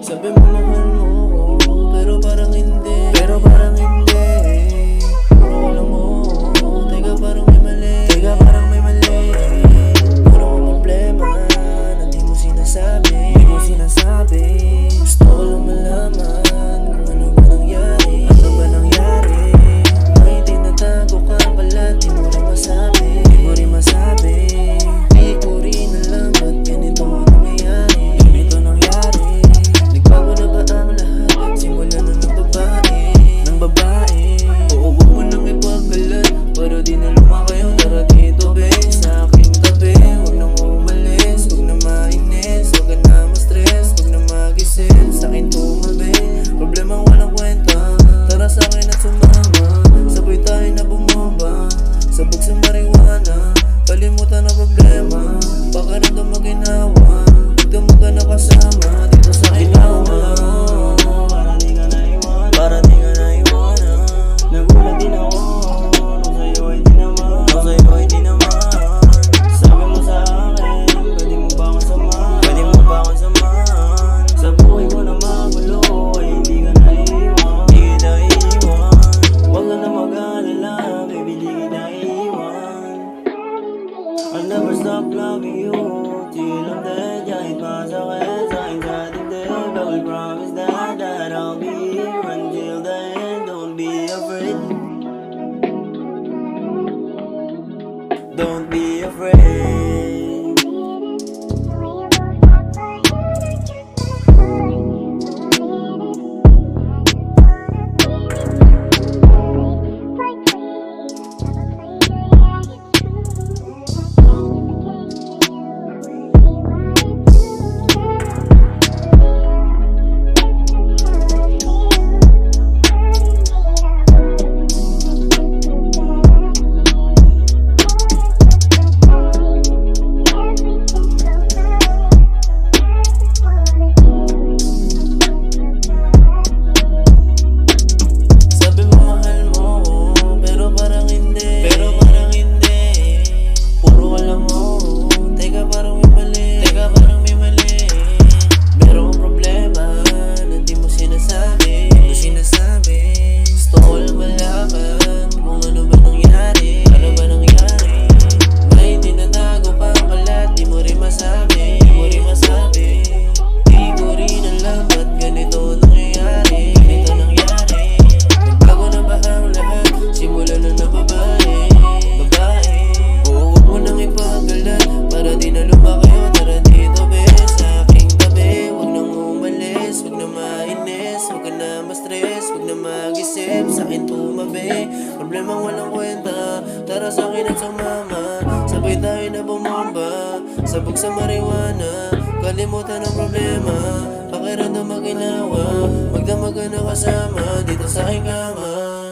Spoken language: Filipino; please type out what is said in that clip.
Sabi mo mahal mo ko, pero parang hindi. Puro ko lang mo, teka parang may mali. Puro ko problema na di mo sinasabi. Gusto ko lang malaman kung ano ba nangyari. May tinatago ka pala, di mo rin masabi. Di ko rin alam ba't ganito nangyayari. Nagbago na ba ang lahat? Simula na ng babae. Oo, huwag mo nang ipagkalat para di na lumakayo. Tara dito, babe, sa aking tabi. Huwag nang umalis, huwag na mainis. Huwag ka na ma-stress, huwag na mag-isip. Sa akin tumabi, problemang walang kwenta. Tara sa akin at sumama, sabay tayo na bumaba. Sabog sa marijuana, kalimutan ang problema. Pakiramdam maginawa, dito mo ka nakasama. Dito sa akin nawa, para di ka naiwanan. Nagulat din ako, nung sa'yo ay di naman. Sabi mo sa akin, pwede mo ba akong samahan? Sa buhay ko na magulo, ay hindi ka naiiwan. Huwag ka na mag-alala, baby, di kita iiwan. I'll never stop loving you till I'm dead. Kahit masakit sa akin sa dibdib, I will promise that I'll be here until the end. Don't be afraid. Don't be afraid. Sabi mo mahal mo ko, pero parang hindi. Puro ka lang mo, teka parang may mali. Meron kang problema na di mo sinasabi. Gusto ko lang malaman kung ano ba nangyari. May tinatago pa pala, di mo rin masabi. Di ko rin alam ba't ganito nangyayari. Nagbago na ba ang lahat? Simula na ng babae. Oo, huwag mo nang ipagkalat para di na lumakayo. Tara dito, babe, sa aking tabi. Huwag nang umalis, huwag na mainis. Huwag ka na ma-stress, huwag na mag-isip. Sa akin tumabi, problemang walang kwenta. Tara sa akin at sumama, sabay tayo na bumomba. Sabog sa marijuana, kalimutan ang problema. Pakiramdam maginawa, magdamag ka na kasama dito sa aking kama.